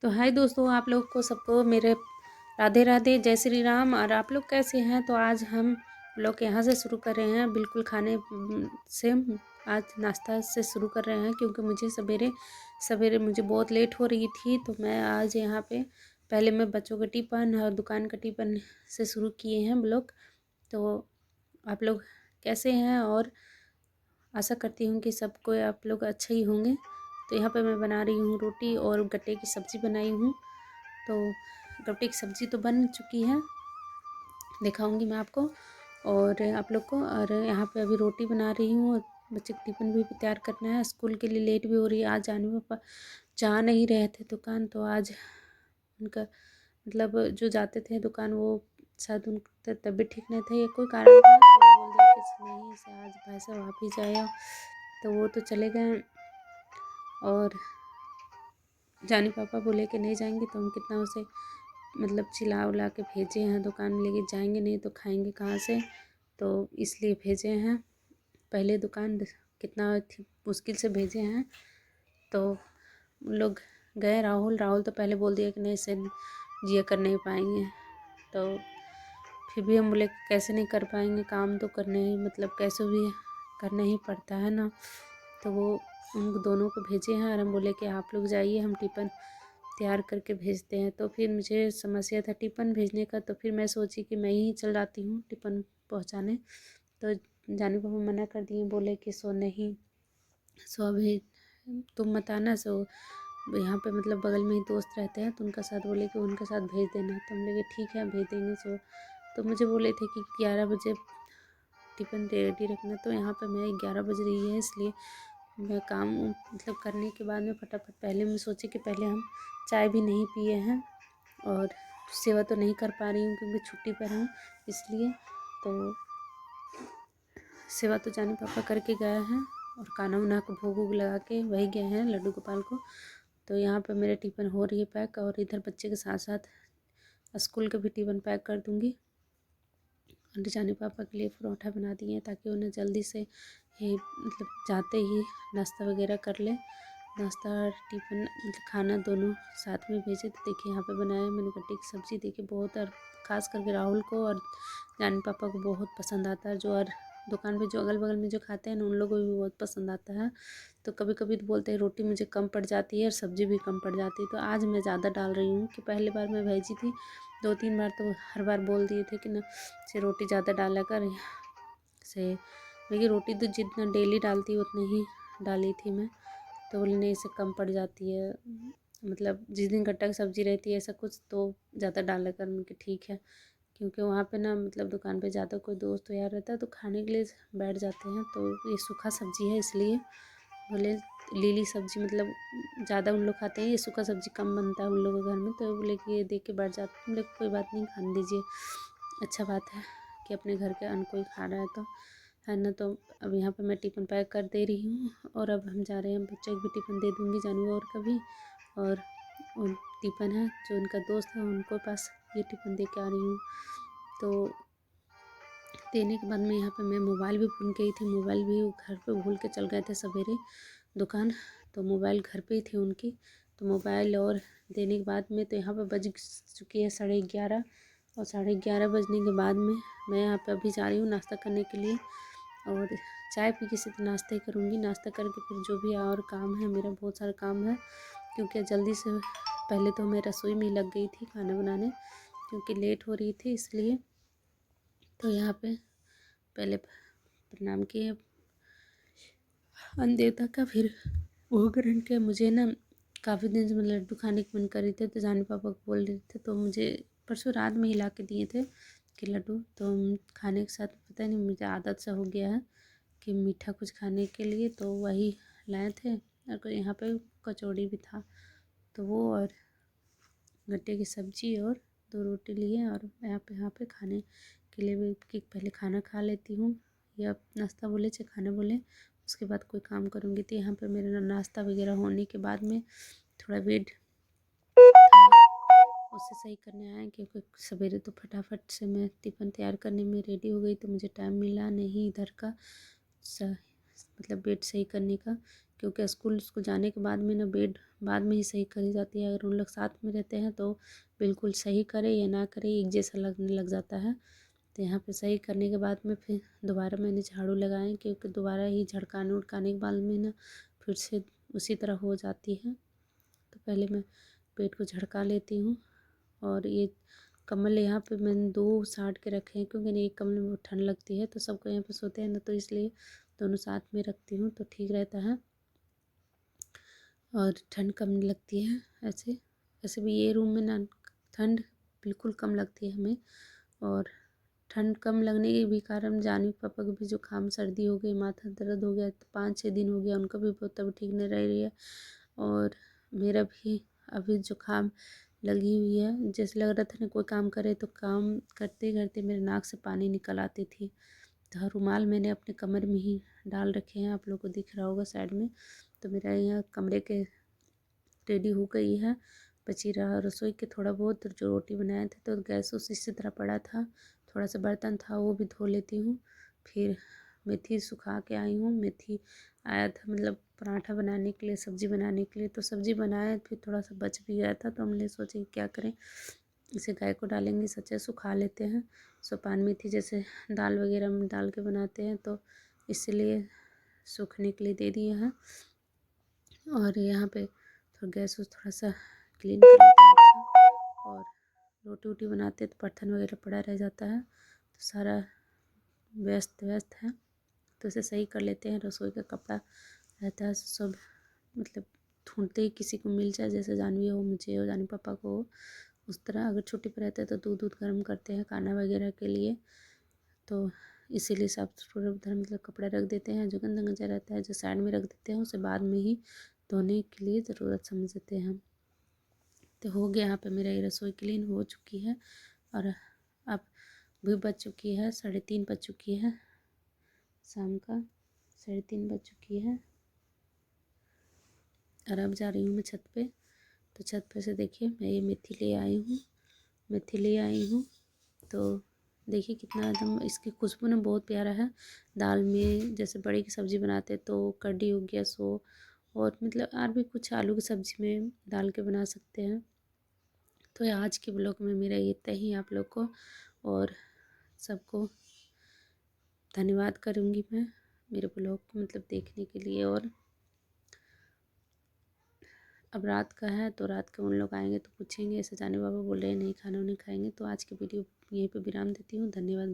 तो हाय दोस्तों, आप लोग को सबको मेरे राधे राधे, जय श्री राम। और आप लोग कैसे हैं? तो आज हम लोग यहाँ से शुरू कर रहे हैं, बिल्कुल खाने से। आज नाश्ता से शुरू कर रहे हैं क्योंकि मुझे सवेरे सवेरे मुझे बहुत लेट हो रही थी। तो मैं आज यहाँ पे पहले मैं बच्चों का टिफ़िन और दुकान का टिफ़िन से शुरू किए हैं ब्लॉग। तो आप लोग कैसे हैं? और आशा करती हूँ कि सबको आप लोग अच्छे ही होंगे। तो यहाँ पे मैं बना रही हूँ रोटी और गट्टे की सब्ज़ी बनाई हूँ। तो गट्टे की सब्ज़ी तो बन चुकी है, दिखाऊंगी मैं आपको और आप लोग को। और यहाँ पे अभी रोटी बना रही हूँ और बच्चे का टिफ़िन भी तैयार करना है। स्कूल के लिए लेट भी हो रही है। आज जाने पापा जा नहीं रहे थे दुकान, तो आज उनका मतलब जो जाते थे दुकान वो शायद उनका तबीयत ठीक नहीं था या कोई कारण था, तो बोल दिया कि नहीं से आज भाई साहब आप ही जाए। तो वो तो चले गए और जानी पापा बोले कि नहीं जाएंगे, तो हम कितना उसे मतलब चिल्ला उला के भेजे हैं दुकान लेके जाएंगे, नहीं तो खाएंगे कहाँ से, तो इसलिए भेजे हैं। पहले दुकान कितना मुश्किल से भेजे हैं। तो उन लोग गए। राहुल तो पहले बोल दिया कि नहीं से जिया कर नहीं पाएंगे। तो फिर भी हम बोले कैसे नहीं कर पाएंगे, काम तो करने ही मतलब कैसे भी करना ही पड़ता है ना। तो वो उन दोनों को भेजे हैं और हम बोले कि आप लोग जाइए, हम टिफ़िन तैयार करके भेजते हैं। तो फिर मुझे समस्या था टिफ़िन भेजने का, तो फिर मैं सोची कि मैं ही चल जाती हूँ टिफ़िन पहुँचाने। तो जानी पापा मना कर दिए, बोले कि सो नहीं, सो अभी तुम मत आना। सो यहाँ पे मतलब बगल में ही दोस्त रहते हैं, तो उनका साथ बोले कि उनके साथ भेज देना। तो हम लोग ठीक है भेज देंगे। सो तो मुझे बोले थे कि 11 बजे टिफ़िन रेडी रखना। तो यहाँ पे मैं 11 बज रही है, इसलिए मैं काम मतलब करने के बाद में फटाफट पहले मैं सोची कि पहले हम चाय भी नहीं पिए हैं और सेवा तो नहीं कर पा रही हूँ क्योंकि छुट्टी पर हूँ, इसलिए। तो सेवा तो जानी पापा करके गए हैं और खाना उना को भोग वोग लगा के वही गए हैं लड्डू गोपाल को। तो यहाँ पर मेरे टिफ़िन हो रही है पैक और इधर बच्चे के साथ साथ स्कूल का भी टिफ़िन पैक कर दूँगी। और जानी पापा के लिए परोठा बना दिए हैं ताकि उन्हें जल्दी से ही मतलब जाते ही नाश्ता वगैरह कर ले। नाश्ता और टिफ़िन मतलब खाना दोनों साथ में भेजे। तो देखिए यहाँ पे बनाया मैंने गट्टे की सब्ज़ी। देखिए बहुत, और ख़ास करके राहुल को और जानी पापा को बहुत पसंद आता है। जो और दुकान पे जो अगल बगल में जो खाते हैं ना, उन लोगों को भी बहुत पसंद आता है। तो कभी कभी तो बोलते हैं रोटी मुझे कम पड़ जाती है और सब्ज़ी भी कम पड़ जाती है। तो आज मैं ज़्यादा डाल रही हूँ कि पहली बार मैं भेजी थी 2-3 बार, तो हर बार बोल दिए थे कि ना से रोटी ज़्यादा डाला कर से। देखिए रोटी तो जितना डेली डालती है उतनी ही डाली थी मैं। तो बोले नहीं इससे कम पड़ जाती है, मतलब जिस दिन गट्टा की सब्ज़ी रहती है ऐसा कुछ तो ज़्यादा डाला कर। मैं कि ठीक है, क्योंकि वहाँ पे ना मतलब दुकान पे ज़्यादा कोई दोस्त यार रहता है तो खाने के लिए बैठ जाते हैं। तो ये सूखा सब्ज़ी है, इसलिए बोले लीली सब्ज़ी मतलब ज़्यादा उन लोग खाते हैं, ये सूखा सब्ज़ी कम बनता है उन लोगों के घर में। तो बोले कि ये देख के बैठ जाते, हम लोग कोई बात नहीं, खाने दीजिए, अच्छा बात है कि अपने घर के अन्न कोई खा रहा है तो, है ना। तो अब यहाँ पे मैं टिफ़िन पैक कर दे रही हूँ और अब हम जा रहे हैं, बच्चों को भी टिफ़िन दे दूँगी जानू और का भी। और उन टिफ़िन है जो उनका दोस्त है उनको पास ये टिफ़िन दे के आ रही हूँ। तो देने के बाद में यहाँ पे मैं मोबाइल भी भूल गई थी। मोबाइल भी वो घर पे भूल के चल गए थे सवेरे दुकान, तो मोबाइल घर पे ही थी उनकी। तो मोबाइल और देने के बाद में तो यहाँ पे बज चुकी है 11:30। और 11:30 बजने के बाद में मैं यहाँ पे अभी जा रही हूँ नाश्ता करने के लिए। और चाय पी के सिर्फ नाश्ता ही करूँगी। नाश्ता करके फिर जो भी और काम है मेरा, बहुत सारा काम है, क्योंकि जल्दी से पहले तो मैं रसोई में ही लग गई थी खाना बनाने क्योंकि लेट हो रही थी, इसलिए। तो यहाँ पे पहले प्रणाम किए अन्न देवता का, फिर भोग ग्रहण किया। मुझे ना काफ़ी दिन से मैं लड्डू खाने की मन कर रही थी, तो जानी पापा को बोल रहे थे, तो मुझे परसों रात में ही ला के दिए थे कि लड्डू। तो खाने के साथ पता नहीं मुझे आदत सा हो गया है कि मीठा कुछ खाने के लिए, तो वही लाए थे। और यहाँ पे कचौड़ी भी था, तो वो और गट्टे की सब्ज़ी और 2 रोटी लिए। और यहाँ पे खाने के लिए भी कि पहले खाना खा लेती हूँ या नाश्ता बोले चाहे खाना बोले, उसके बाद कोई काम करूँगी। तो यहाँ पर मेरा नाश्ता वगैरह होने के बाद में थोड़ा वेट उसे सही करने आए, क्योंकि सवेरे तो फटाफट से मैं टिफ़िन तैयार करने में रेडी हो गई, तो मुझे टाइम मिला नहीं इधर का मतलब बेड सही करने का, क्योंकि स्कूल जाने के बाद में ना बेड बाद में ही सही करी जाती है। अगर उन लोग साथ में रहते हैं तो बिल्कुल सही करे या ना करे एक जैसा लगने लग जाता है। तो यहाँ पे सही करने के बाद में फिर दोबारा मैंने झाड़ू लगाए, क्योंकि दोबारा ही झड़काने उड़काने के बाद में ना फिर से उसी तरह हो जाती है। तो पहले मैं पेट को झड़का लेती हूँ। और ये कम्बल यहाँ पे मैंने 2 साट के रखे हैं, क्योंकि एक कम्बल में ठंड लगती है तो सबको यहाँ पे सोते हैं ना, तो इसलिए दोनों साथ में रखती हूँ तो ठीक रहता है और ठंड कम लगती है। ऐसे भी ये रूम में ना ठंड बिल्कुल कम लगती है हमें। और ठंड कम लगने के भी कारण जानवी पापा को भी जुकाम सर्दी हो गई, माथा दर्द हो गया, तो 5-6 दिन हो गया उनका भी बहुत तबीयत ठीक नहीं रह रही है। और मेरा भी अभी जुकाम लगी हुई है। जैसे लग रहा था ना कोई काम करे तो काम करते करते मेरे नाक से पानी निकल आती थी। तो रुमाल मैंने अपने कमर में ही डाल रखे हैं, आप लोगों को दिख रहा होगा साइड में। तो मेरा यहाँ कमरे के रेडी हो गई है। बची रहा रसोई के थोड़ा बहुत जो रोटी बनाए थे, तो गैस उस इसी तरह पड़ा था। थोड़ा सा बर्तन था वो भी धो लेती हूँ। फिर मेथी सुखा के आई हूँ। मेथी आया था मतलब पराठा बनाने के लिए, सब्ज़ी बनाने के लिए। तो सब्ज़ी बनाए फिर थोड़ा सा बच भी गया था, तो हमने सोचे क्या करें, इसे गाय को डालेंगे, सच्चे सुखा लेते हैं। पान मेथी जैसे दाल वगैरह में डाल के बनाते हैं, तो इसलिए सूखने के लिए दे दिए हैं। और यहाँ पे तो गैस थोड़ा सा क्लीन कर लेते हैं अच्छा। और रोटी वोटी बनाते हैं तो बर्तन वगैरह पड़ा रह जाता है, तो सारा व्यस्त व्यस्त है, तो इसे सही कर लेते हैं। रसोई का कपड़ा रहता है सब, मतलब ढूंढते ही किसी को मिल जाए, जैसे जानवी हो, मुझे हो, जानवी पापा को हो, उस तरह। अगर छुट्टी पर रहते हैं तो दूध गर्म करते हैं खाना वगैरह के लिए, तो इसीलिए साफ सुथरा उधर मतलब कपड़ा रख देते हैं। जो गंदा गंजा रहता है जो साइड में रख देते हैं, उसे बाद में ही धोने के लिए ज़रूरत समझते हैं। तो हो गया यहाँ पे मेरा ये रसोई क्लीन हो चुकी है। और अब भी बज चुकी है 3:30 बज चुकी है, शाम का 3:30 बज चुकी है। और अब जा रही हूँ मैं छत पे। तो छत पे से देखिए मैं ये मेथी ले आई हूँ, मेथी ले आई हूँ। तो देखिए कितना एकदम इसकी खुशबू ना बहुत प्यारा है। दाल में जैसे बड़ी की सब्ज़ी बनाते तो कढ़ी हो गया सो, और मतलब और भी कुछ आलू की सब्ज़ी में डाल के बना सकते हैं। तो आज के ब्लॉग में मेरा इतना ही। आप लोग को और सबको धन्यवाद करूँगी मैं मेरे ब्लॉग को मतलब देखने के लिए। और अब रात का है तो रात के उन लोग आएंगे तो पूछेंगे, ऐसे जाने बाबा बोल रहे हैं नहीं खाना नहीं खाएंगे। तो आज की वीडियो यहीं पे विराम देती हूँ। धन्यवाद।